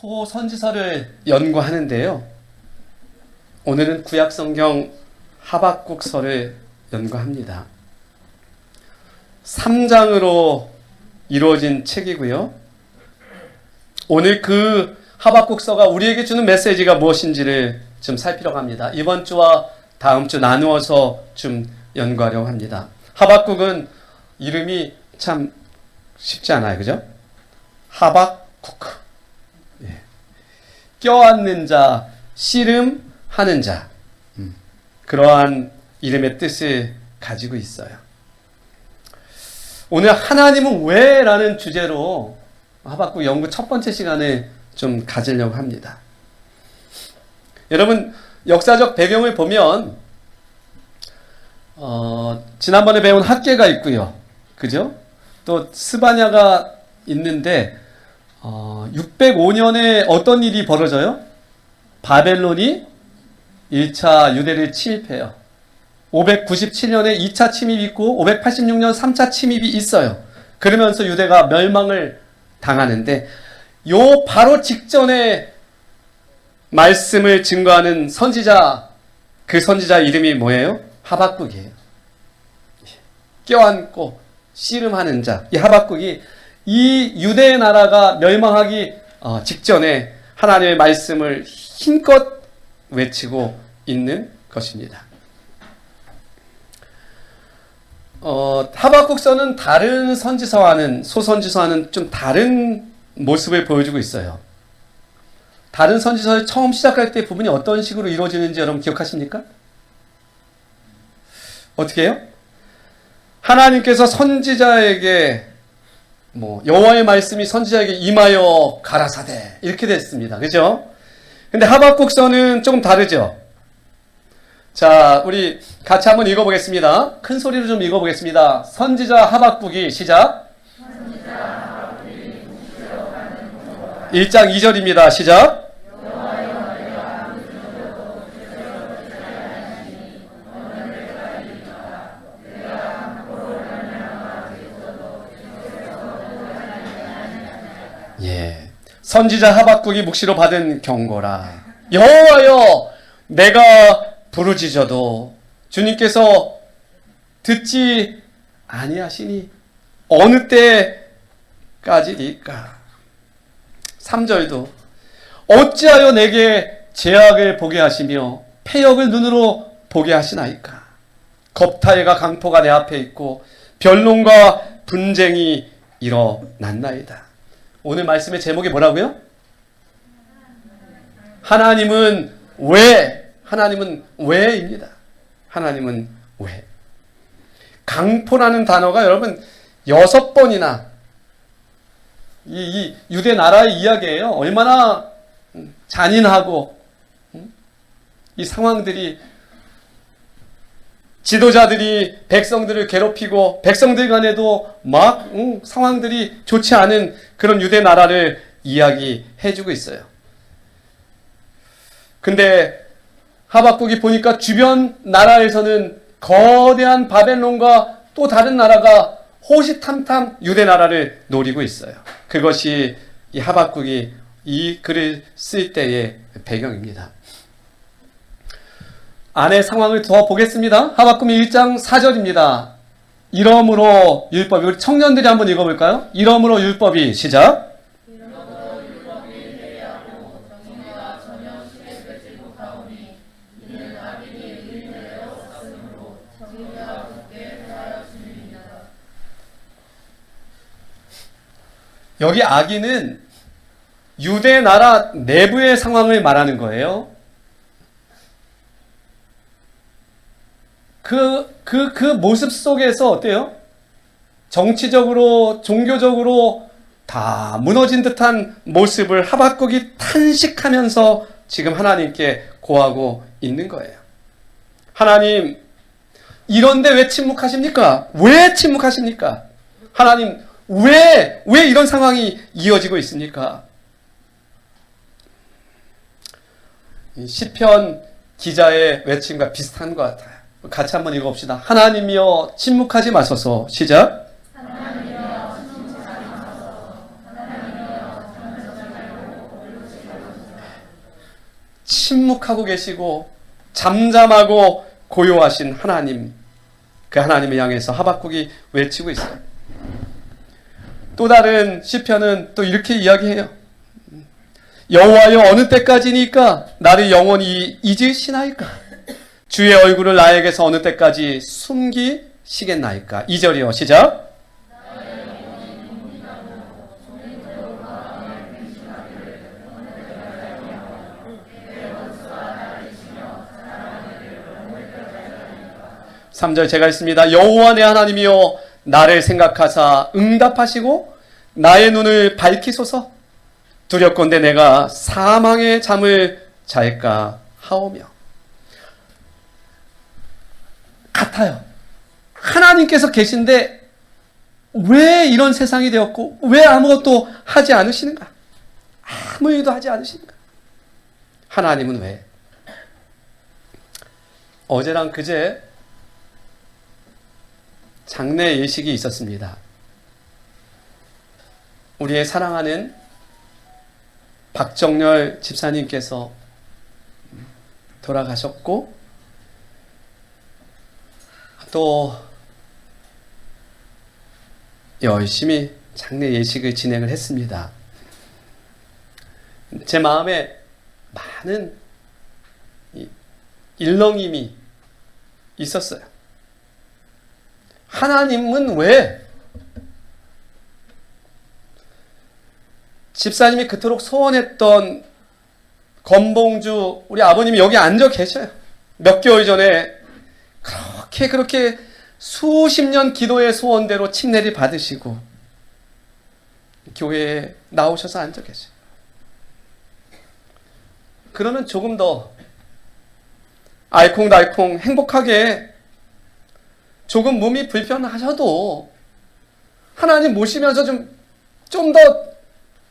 소선지서를 연구하는데요. 오늘은 구약성경 하박국서를 연구합니다. 3장으로 이루어진 책이고요. 오늘 그 하박국서가 우리에게 주는 메시지가 무엇인지를 좀 살피려고 합니다. 이번 주와 다음 주 나누어서 좀 연구하려고 합니다. 하박국은 이름이 참 쉽지 않아요. 그죠? 하박쿠크. 예. 껴안는 자, 씨름하는 자. 그러한 이름의 뜻을 가지고 있어요. 오늘 하나님은 왜? 라는 주제로 하박국 연구 첫 번째 시간을 좀 가지려고 합니다. 여러분, 역사적 배경을 보면 지난번에 배운 학계가 있고요. 그죠? 또 스바냐가 있는데 605년에 어떤 일이 벌어져요? 바벨론이 1차 유대를 침입해요. 597년에 2차 침입이 있고 586년 3차 침입이 있어요. 그러면서 유대가 멸망을 당하는데 요 바로 직전에 말씀을 증거하는 선지자, 그 선지자 이름이 뭐예요? 하박국이에요. 껴안고 씨름하는 자. 이 하박국이 이 유대 나라가 멸망하기 직전에 하나님의 말씀을 힘껏 외치고 있는 것입니다. 하박국서는 다른 선지서와는, 소선지서와는 좀 다른 모습을 보여주고 있어요. 다른 선지서를 처음 시작할 때 부분이 어떤 식으로 이루어지는지 여러분 기억하십니까? 어떻게 해요? 하나님께서 선지자에게 여호와의 말씀이 선지자에게 임하여 가라사대 이렇게 됐습니다. 그죠? 근데 하박국서는 조금 다르죠? 자, 우리 같이 한번 읽어보겠습니다. 큰 소리로 좀 읽어보겠습니다. 선지자 하박국이 시작. 1장 2절입니다. 시작. 예, 선지자 하박국이 묵시로 받은 경고라. 여호와여, 내가 부르짖어도 주님께서 듣지 아니하시니 어느 때까지니까. 3절도 어찌하여 내게 죄악을 보게 하시며 패역을 눈으로 보게 하시나이까. 겁탈과 강포가 내 앞에 있고 변론과 분쟁이 일어났나이다. 오늘 말씀의 제목이 뭐라고요? 하나님은 왜? 하나님은 왜입니다. 하나님은 왜? 강포라는 단어가 여러분 6번이나 이 유대 나라의 이야기예요. 얼마나 잔인하고 이 상황들이, 지도자들이 백성들을 괴롭히고 백성들 간에도 막 상황들이 좋지 않은 그런 유대 나라를 이야기해주고 있어요. 근데 하박국이 보니까 주변 나라에서는 거대한 바벨론과 또 다른 나라가 호시탐탐 유대 나라를 노리고 있어요. 그것이 이 하박국이 이 글을 쓸 때의 배경입니다. 안의 상황을 더 보겠습니다. 하박국 1장 4절입니다. 이러므로 율법이, 우리 청년들이 한번 읽어볼까요? 이러므로 율법이, 시작. 여기 악인은 유대 나라 내부의 상황을 말하는 거예요. 그 모습 속에서 어때요? 정치적으로, 종교적으로 다 무너진 듯한 모습을 하박국이 탄식하면서 지금 하나님께 고하고 있는 거예요. 하나님, 이런데 왜 침묵하십니까? 왜 침묵하십니까? 하나님, 왜 이런 상황이 이어지고 있습니까? 시편 기자의 외침과 비슷한 것 같아요. 같이 한번 읽어봅시다. 하나님이여 침묵하지 마소서. 시작. 하나님이여 침묵하지 마소서. 하나님이여 침묵하고 계시고 잠잠하고 고요하신 하나님, 그 하나님을 향해서 하박국이 외치고 있어요. 또 다른 시편은 또 이렇게 이야기해요. 여호와여, 어느 때까지니까 나를 영원히 잊으시나이까? 주의 얼굴을 나에게서 어느 때까지 숨기시겠나이까? 2절이요. 시작. 삼절 제가 읽습니다. 여호와 내 하나님이여, 나를 생각하사 응답하시고 나의 눈을 밝히소서. 두렵건대 내가 사망의 잠을 잘까 하오며. 같아요. 하나님께서 계신데 왜 이런 세상이 되었고 왜 아무것도 하지 않으시는가? 아무 일도 하지 않으시는가? 하나님은 왜? 어제랑 그제 장례 예식이 있었습니다. 우리의 사랑하는 박정렬 집사님께서 돌아가셨고 또 열심히 장례 예식을 진행을 했습니다. 제 마음에 많은 일렁임이 있었어요. 하나님은 왜? 집사님이 그토록 소원했던 건봉주 우리 아버님이 여기 앉아 계셔요. 몇 개월 전에 그렇게 수십 년 기도의 소원대로 침례를 받으시고 교회에 나오셔서 앉아 계셔요. 그러면 조금 더 알콩달콩 행복하게, 조금 몸이 불편하셔도 하나님 모시면서 좀 더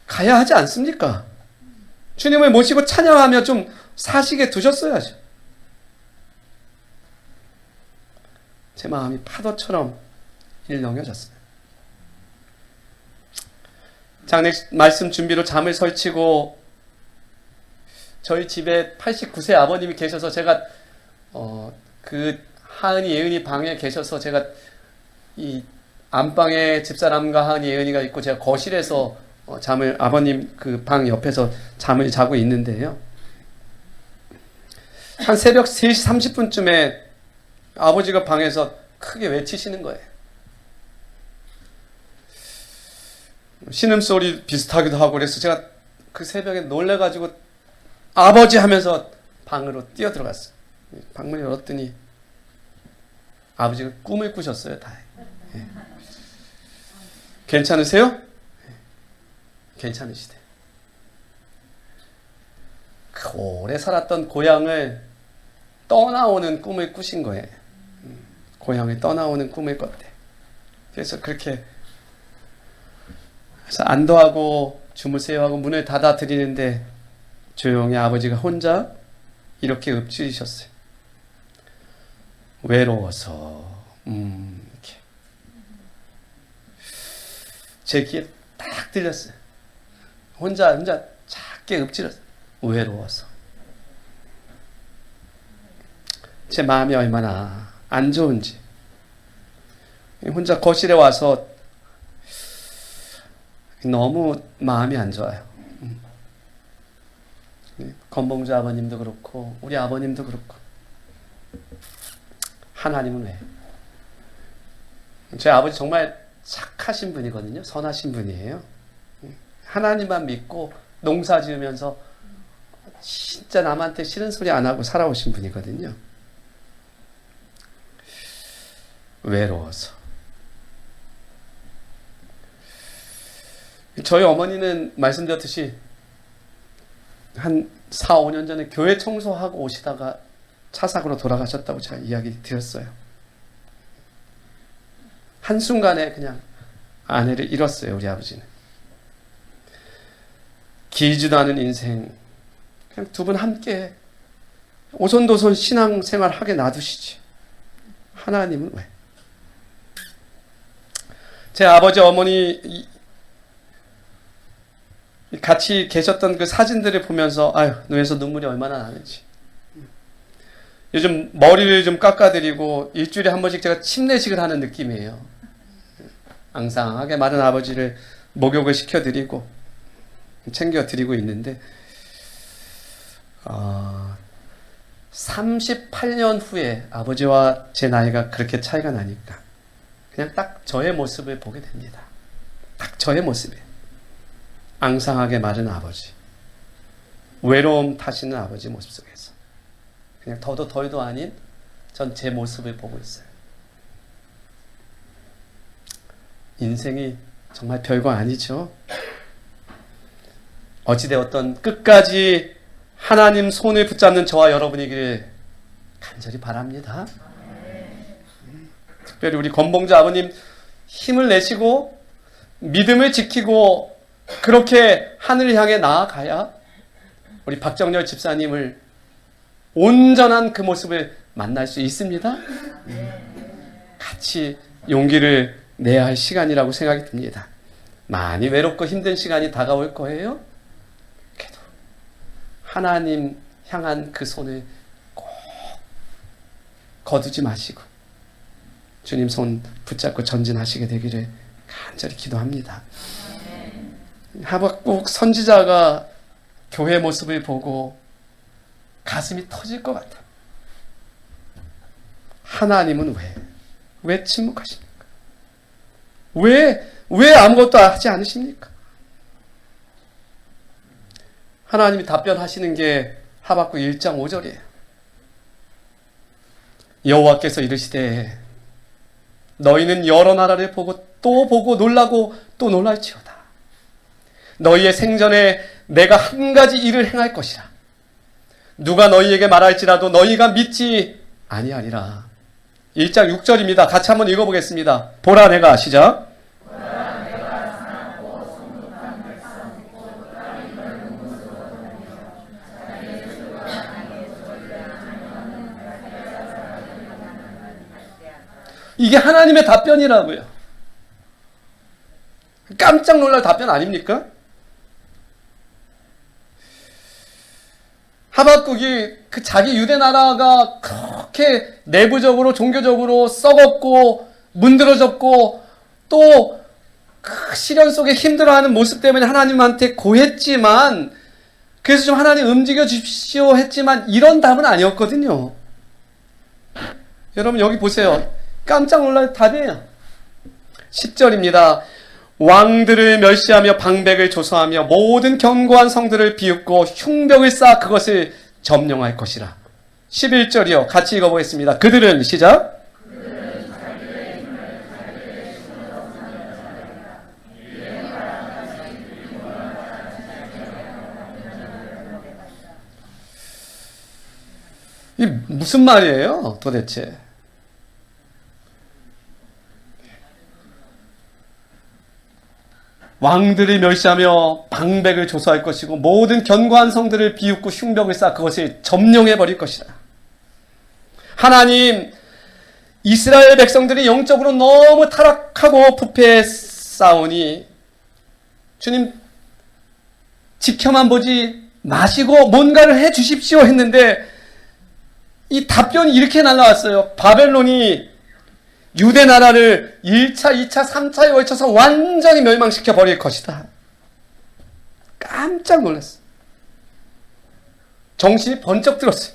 가야 하지 않습니까? 주님을 모시고 찬양하며 좀 사시게 두셨어야죠. 제 마음이 파도처럼 일렁여졌어요. 장례 말씀 준비로 잠을 설치고 저희 집에 89세 아버님이 계셔서 제가 그 하은이 예은이 방에 계셔서 제가 이 안방에 집사람과 하은이 예은이가 있고 제가 거실에서 잠을, 아버님 그 방 옆에서 잠을 자고 있는데요. 한 새벽 3시 30분쯤에 아버지가 방에서 크게 외치시는 거예요. 신음소리 비슷하기도 하고 그래서 제가 그 새벽에 놀래가지고 아버지 하면서 방으로 뛰어 들어갔어요. 방문을 열었더니 아버지가 꿈을 꾸셨어요. 다. 예. 괜찮으세요? 예. 괜찮으시대. 그 오래 살았던 고향을 떠나오는 꿈을 꾸신 거예요. 고향을 떠나오는 꿈을 꿨대. 그래서 그렇게 그래서 안도하고 주무세요 하고 문을 닫아 드리는데 조용히 아버지가 혼자 이렇게 읊조리셨어요. 외로워서 이렇게 제 귀에 딱 들렸어요. 혼자 작게 읊조렸어요. 외로워서. 제 마음이 얼마나 안 좋은지. 혼자 거실에 와서 너무 마음이 안 좋아요. 건봉주 아버님도 그렇고 우리 아버님도 그렇고 하나님은 왜? 제 아버지 정말 착하신 분이거든요. 선하신 분이에요. 하나님만 믿고 농사 지으면서 진짜 남한테 싫은 소리 안 하고 살아오신 분이거든요. 외로워서. 저희 어머니는 말씀드렸듯이 한 4, 5년 전에 교회 청소하고 오시다가 차사고로 돌아가셨다고 제가 이야기 드렸어요. 한순간에 그냥 아내를 잃었어요. 우리 아버지는. 길지도 않은 인생 그냥 두 분 함께 오손도손 신앙생활 하게 놔두시지. 하나님은 왜? 제 아버지 어머니 같이 계셨던 그 사진들을 보면서 아유, 눈에서 눈물이 얼마나 나는지. 요즘 머리를 좀 깎아드리고 일주일에 한 번씩 제가 침례식을 하는 느낌이에요. 앙상하게 마른 아버지를 목욕을 시켜드리고 챙겨드리고 있는데 38년 후에 아버지와 제 나이가 그렇게 차이가 나니까 그냥 딱 저의 모습을 보게 됩니다. 딱 저의 모습에 앙상하게 마른 아버지, 외로움 타시는 아버지 모습 속에서 그냥 더도 덜도 아닌 전 제 모습을 보고 있어요. 인생이 정말 별거 아니죠. 어찌되었던 끝까지 하나님 손을 붙잡는 저와 여러분이기를 간절히 바랍니다. 특별히 우리 권봉주 아버님 힘을 내시고 믿음을 지키고 그렇게 하늘을 향해 나아가야 우리 박정렬 집사님을 온전한 그 모습을 만날 수 있습니다. 같이 용기를 내야 할 시간이라고 생각이 듭니다. 많이 외롭고 힘든 시간이 다가올 거예요. 그래도 하나님 향한 그 손을 꼭 거두지 마시고 주님 손 붙잡고 전진하시게 되기를 간절히 기도합니다. 하박국 선지자가 교회 모습을 보고 가슴이 터질 것 같아. 하나님은 왜 침묵하십니까? 왜 아무것도 하지 않으십니까? 하나님이 답변하시는 게 하박국 1장 5절이에요. 여호와께서 이르시되 너희는 여러 나라를 보고 또 보고 놀라고 또 놀랄지어다. 너희의 생전에 내가 한 가지 일을 행할 것이라. 누가 너희에게 말할지라도 너희가 믿지 아니하리라. 1장 6절입니다. 같이 한번 읽어보겠습니다. 보라 내가 시작. 이게 하나님의 답변이라고요. 깜짝 놀랄 답변 아닙니까? 하박국이 그 자기 유대 나라가 그렇게 내부적으로 종교적으로 썩었고 문드러졌고 또 그 시련 속에 힘들어하는 모습 때문에 하나님한테 고했지만 그래서 좀 하나님 움직여 주십시오 했지만 이런 답은 아니었거든요. 여러분 여기 보세요. 깜짝 놀랄 답이에요. 10절입니다. 왕들을 멸시하며 방백을 조소하며 모든 견고한 성들을 비웃고 흉벽을 쌓아 그것을 점령할 것이라. 11절이요. 같이 읽어보겠습니다. 그들은 시작. 이 무슨 말이에요 도대체? 왕들을 멸시하며 방백을 조소할 것이고 모든 견고한 성들을 비웃고 흉벽을 쌓아 그것을 점령해버릴 것이다. 하나님, 이스라엘 백성들이 영적으로 너무 타락하고 부패했사오니 주님 지켜만 보지 마시고 뭔가를 해주십시오 했는데 이 답변이 이렇게 날라왔어요. 바벨론이 유대 나라를 1차, 2차, 3차에 걸쳐서 완전히 멸망시켜 버릴 것이다. 깜짝 놀랐어. 정신이 번쩍 들었어요.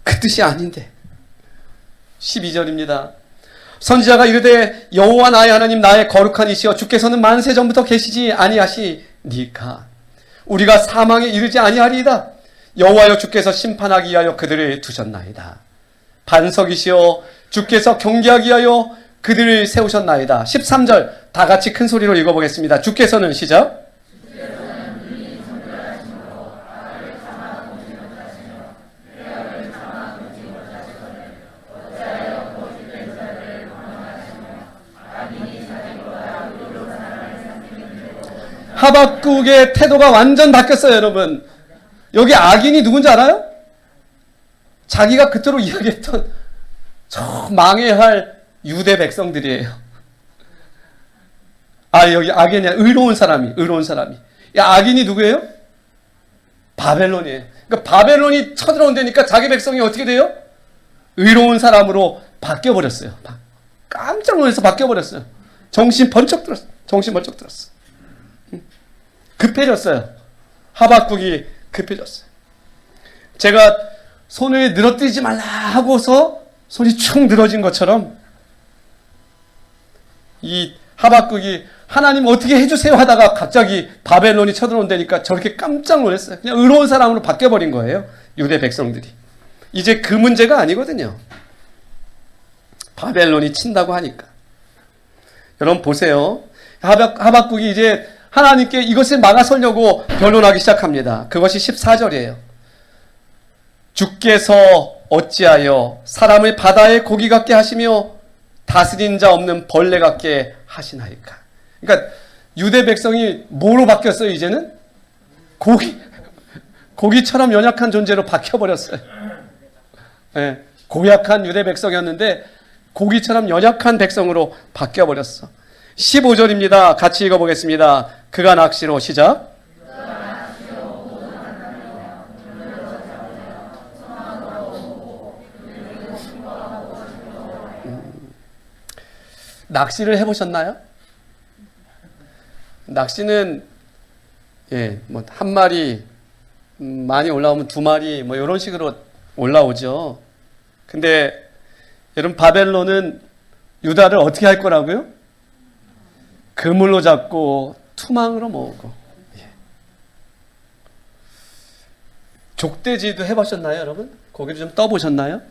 그 뜻이 아닌데. 12절입니다. 선지자가 이르되 여호와 나의 하나님 나의 거룩한 이시여 주께서는 만세 전부터 계시지 아니하시니까 우리가 사망에 이르지 아니하리이다. 여호와여 주께서 심판하기 위하여 그들을 두셨나이다. 반석이시여 주께서 경계하기 위하여 그들을 세우셨나이다. 13절 다 같이 큰 소리로 읽어보겠습니다. 주께서는 시작. 하박국의 태도가 완전 바뀌었어요, 여러분. 여기 악인이 누군지 알아요? 자기가 그토록 이야기했던 저 망해야 할 유대 백성들이에요. 여기 악인이 아니라 의로운 사람이. 악인이 누구예요? 바벨론이에요. 그러니까 바벨론이 쳐들어온다니까 자기 백성이 어떻게 돼요? 의로운 사람으로 바뀌어버렸어요. 깜짝 놀라서 바뀌어버렸어요. 정신 번쩍 들었어. 급해졌어요. 하박국이 급해졌어요. 제가 손을 늘어뜨리지 말라 하고서 손이 축 늘어진 것처럼 이 하박국이 하나님 어떻게 해주세요 하다가 갑자기 바벨론이 쳐들어온다니까 저렇게 깜짝 놀랐어요. 그냥 의로운 사람으로 바뀌어버린 거예요. 유대 백성들이. 이제 그 문제가 아니거든요. 바벨론이 친다고 하니까. 여러분 보세요. 하박국이 이제 하나님께 이것을 막아서려고 변론하기 시작합니다. 그것이 14절이에요. 주께서 어찌하여 사람을 바다의 고기 같게 하시며 다스린 자 없는 벌레 같게 하시나이까. 그러니까 유대 백성이 뭐로 바뀌었어요? 이제는 고기처럼 연약한 존재로 바뀌어버렸어요. 네, 고약한 유대 백성이었는데 고기처럼 연약한 백성으로 바뀌어버렸어. 15절입니다. 같이 읽어보겠습니다. 그가 낚시로 시작. 낚시를 해보셨나요? 낚시는 뭐 한 마리 많이 올라오면 두 마리 뭐 이런 식으로 올라오죠. 근데 여러분 바벨론은 유다를 어떻게 할 거라고요? 그물로 잡고 투망으로 모으고. 족대지도 해보셨나요, 여러분? 고기를 좀 떠보셨나요?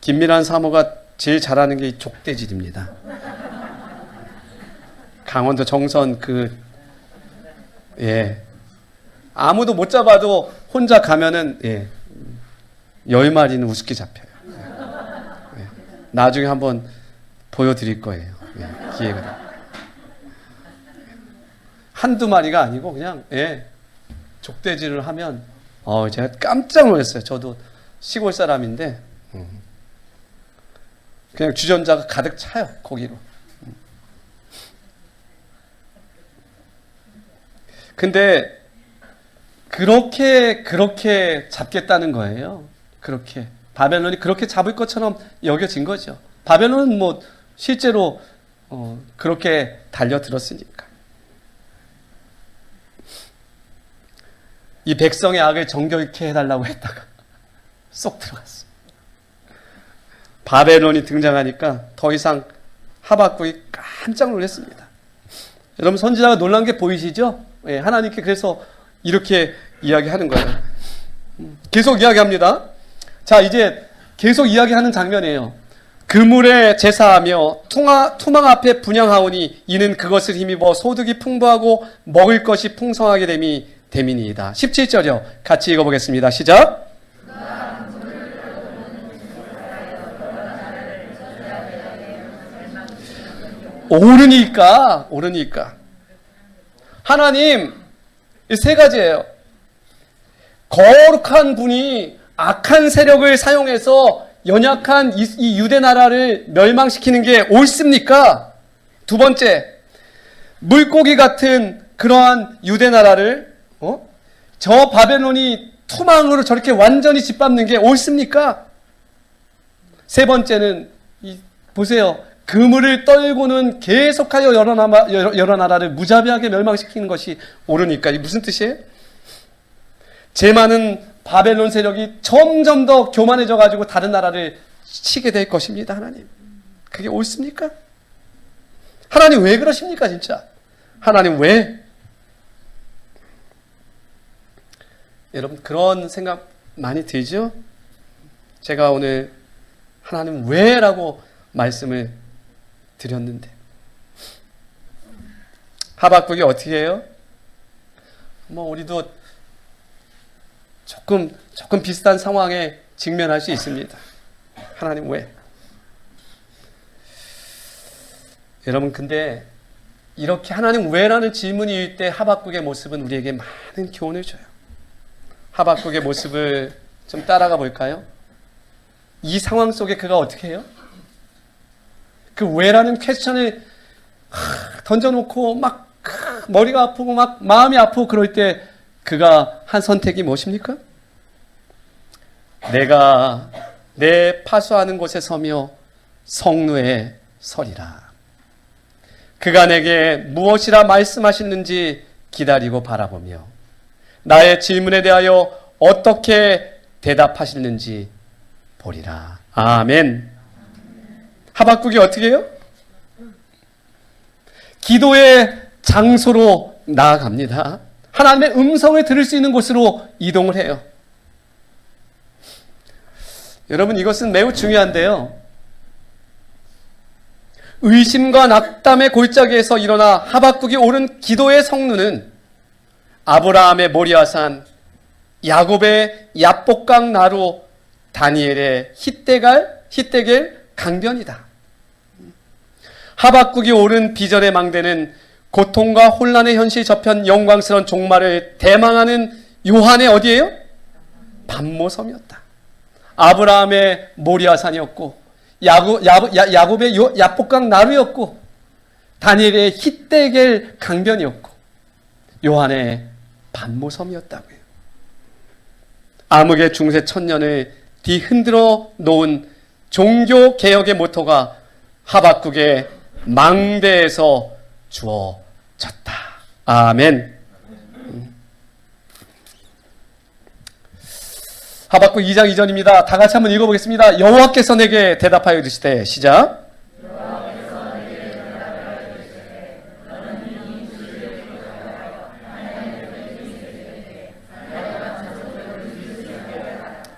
김미란 사모가 제일 잘하는 게 족대질입니다. 강원도 정선 아무도 못 잡아도 혼자 가면은 10마리는 우습게 잡혀요. 나중에 한번 보여드릴 거예요. 기회가 되면. 한두 마리가 아니고 그냥 족대질을 하면 제가 깜짝 놀랐어요. 저도 시골 사람인데 그냥 주전자가 가득 차요. 고기로. 근데 그렇게 잡겠다는 거예요. 그렇게 바벨론이 그렇게 잡을 것처럼 여겨진 거죠. 바벨론은 뭐 실제로 그렇게 달려들었으니까. 이 백성의 악을 정결케 해달라고 했다가 쏙 들어갔어. 바벨론이 등장하니까 더 이상 하박국이 깜짝 놀랐습니다. 여러분 선지자가 놀란 게 보이시죠? 하나님께 그래서 이렇게 이야기하는 거예요. 계속 이야기합니다. 자, 이제 계속 이야기하는 장면이에요. 그물에 제사하며 투망 앞에 분향하오니 이는 그것을 힘입어 소득이 풍부하고 먹을 것이 풍성하게 됨이니이다. 17절이요. 같이 읽어보겠습니다. 시작. 오르니까 하나님 세 가지예요. 거룩한 분이 악한 세력을 사용해서 연약한 이 유대 나라를 멸망시키는 게 옳습니까? 두 번째, 물고기 같은 그러한 유대 나라를 저 바벨론이 투망으로 저렇게 완전히 짓밟는 게 옳습니까? 세 번째는 보세요. 그물을 떨고는 계속하여 여러 나라를 무자비하게 멸망시키는 것이 옳으니까. 이게 무슨 뜻이에요? 제 많은 바벨론 세력이 점점 더 교만해져 가지고 다른 나라를 치게 될 것입니다. 하나님, 그게 옳습니까? 하나님 왜 그러십니까? 진짜 하나님 왜? 여러분 그런 생각 많이 들죠? 제가 오늘 하나님 왜? 라고 말씀을 드렸는데 하박국이 어떻게 해요? 뭐 우리도 조금 비슷한 상황에 직면할 수 있습니다. 하나님 왜? 여러분 근데 이렇게 하나님 왜라는 질문일 때 하박국의 모습은 우리에게 많은 교훈을 줘요. 하박국의 모습을 좀 따라가 볼까요? 이 상황 속에 그가 어떻게 해요? 그 왜라는 퀘스천을 던져놓고 막 머리가 아프고 막 마음이 아프고 그럴 때 그가 한 선택이 무엇입니까? 내가 내 파수하는 곳에 서며 성루에 서리라. 그가 내게 무엇이라 말씀하시는지 기다리고 바라보며 나의 질문에 대하여 어떻게 대답하시는지 보리라. 아멘. 하박국이 어떻게 해요? 기도의 장소로 나아갑니다. 하나님의 음성을 들을 수 있는 곳으로 이동을 해요. 여러분, 이것은 매우 중요한데요. 의심과 낙담의 골짜기에서 일어나 하박국이 오른 기도의 성루는 아브라함의 모리아산, 야곱의 야복강 나루, 다니엘의 히데겔 강변이다. 하박국이 오른 비전의 망대는 고통과 혼란의 현실 저편 영광스러운 종말을 대망하는 요한의 어디예요? 반모섬이었다. 아브라함의 모리아산이었고 야곱의 야복강 나루였고 다니엘의 히데겔 강변이었고 요한의 반모섬이었다고요. 암흑의 중세 천년을 뒤흔들어 놓은 종교개혁의 모토가 하박국의 망대에서 주어졌다. 아멘. 하박국 2장 2절입니다. 다 같이 한번 읽어보겠습니다. 여호와께서 내게 대답하여 이르시되 시작.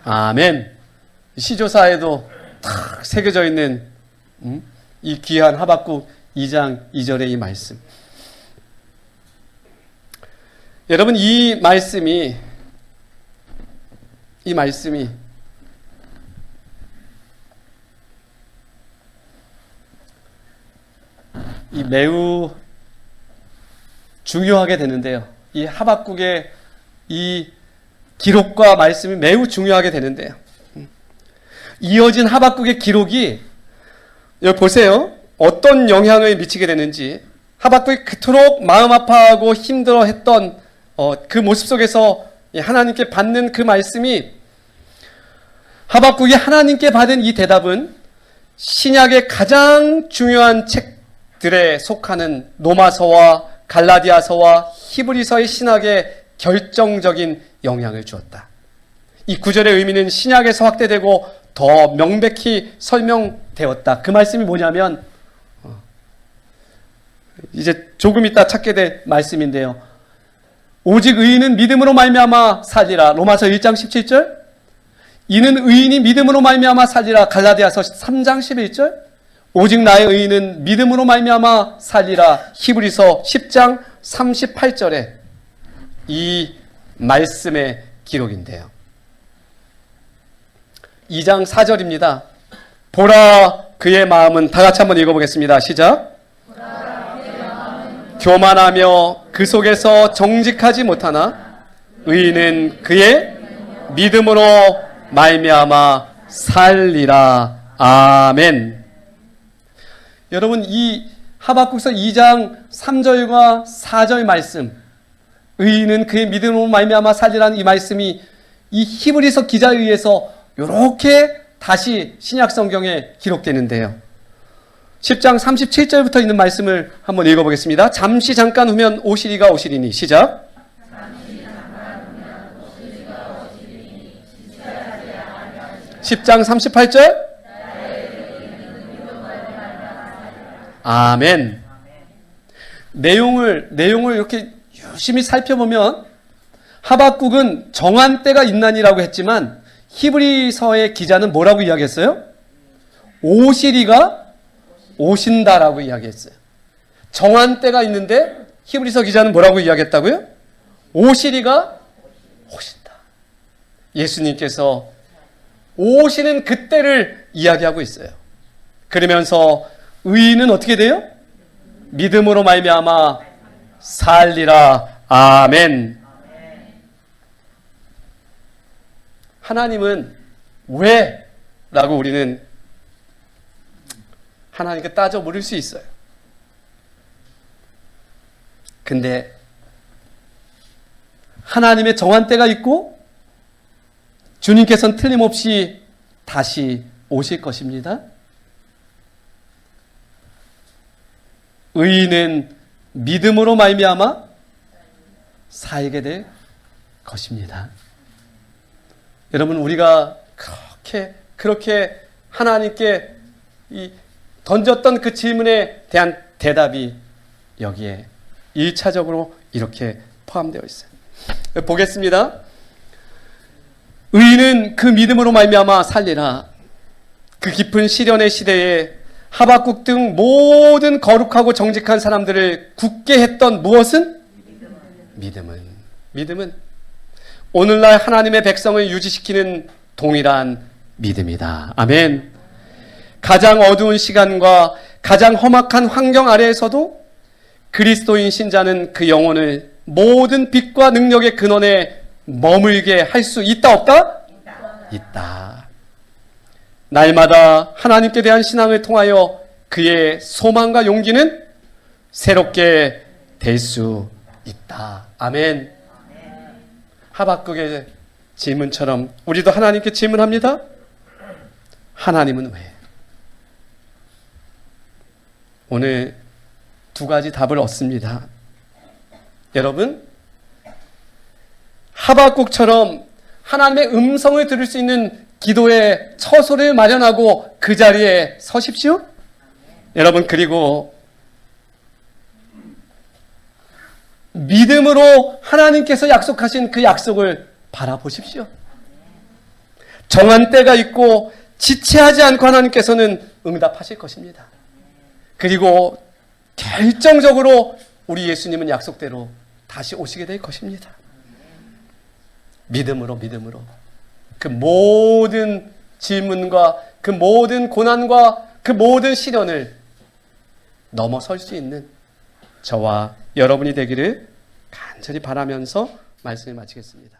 아멘. 시조사에도 탁 새겨져 있는 이 귀한 하박국 2장 2절의 이 말씀. 여러분, 이 말씀이 매우 중요하게 되는데요. 이 하박국의 이 기록과 말씀이 매우 중요하게 되는데요. 이어진 하박국의 기록이 여기 보세요. 어떤 영향을 미치게 되는지. 하박국이 그토록 마음 아파하고 힘들어했던 그 모습 속에서 하나님께 받는 그 말씀이, 하박국이 하나님께 받은 이 대답은 신약의 가장 중요한 책들에 속하는 로마서와 갈라디아서와 히브리서의 신학에 결정적인 영향을 주었다. 이 구절의 의미는 신약에서 확대되고 더 명백히 설명되었다. 그 말씀이 뭐냐면 이제 조금 이따 찾게 될 말씀인데요. 오직 의인은 믿음으로 말미암아 살리라. 로마서 1장 17절. 이는 의인이 믿음으로 말미암아 살리라. 갈라디아서 3장 11절. 오직 나의 의인은 믿음으로 말미암아 살리라. 히브리서 10장 38절에 이 말씀의 기록인데요. 2장 4절입니다. 보라 그의 마음은, 다 같이 한번 읽어보겠습니다. 시작. 교만하며 그 속에서 정직하지 못하나 의인은 그의 믿음으로 말미암아 살리라. 아멘. 여러분, 이 하박국서 2장 3절과 4절 말씀, 의인은 그의 믿음으로 말미암아 살리라는 이 말씀이 이 히브리서 기자에 의해서 이렇게 다시 신약 성경에 기록되는데요. 10장 37절부터 있는 말씀을 한번 읽어보겠습니다. 잠시 잠깐 후면 오시리가 오시리니. 시작. 10장 38절. 아멘. 내용을 이렇게 유심히 살펴보면 하박국은 정한 때가 있나니라고 했지만 히브리서의 기자는 뭐라고 이야기했어요? 오시리가 오신다라고 이야기했어요. 정한 때가 있는데 히브리서 기자는 뭐라고 이야기했다고요? 오시리가 오신다. 예수님께서 오시는 그때를 이야기하고 있어요. 그러면서 의인은 어떻게 돼요? 믿음으로 말미암아 살리라. 아멘. 하나님은 왜? 라고 우리는 하나님께 따져 물을 수 있어요. 근데 하나님의 정한 때가 있고 주님께서는 틀림없이 다시 오실 것입니다. 의인은 믿음으로 말미암아 살게 될 것입니다. 여러분, 우리가 그렇게 하나님께 던졌던 그 질문에 대한 대답이 여기에 1차적으로 이렇게 포함되어 있어요. 보겠습니다. 의인은 그 믿음으로 말미암아 살리라. 그 깊은 시련의 시대에 하박국 등 모든 거룩하고 정직한 사람들을 굳게 했던 무엇은? 믿음은 오늘날 하나님의 백성을 유지시키는 동일한 믿음이다. 아멘. 가장 어두운 시간과 가장 험악한 환경 아래에서도 그리스도인 신자는 그 영혼을 모든 빛과 능력의 근원에 머물게 할 수 있다, 없다? 있다. 날마다 하나님께 대한 신앙을 통하여 그의 소망과 용기는 새롭게 될 수 있다. 아멘. 하박국의 질문처럼 우리도 하나님께 질문합니다. 하나님은 왜? 오늘 두 가지 답을 얻습니다. 여러분, 하박국처럼 하나님의 음성을 들을 수 있는 기도의 처소를 마련하고 그 자리에 서십시오. 여러분, 그리고 믿음으로 하나님께서 약속하신 그 약속을 바라보십시오. 정한 때가 있고 지체하지 않고 하나님께서는 응답하실 것입니다. 그리고 결정적으로 우리 예수님은 약속대로 다시 오시게 될 것입니다. 믿음으로 그 모든 질문과 그 모든 고난과 그 모든 시련을 넘어설 수 있는 저와 여러분이 되기를 간절히 바라면서 말씀을 마치겠습니다.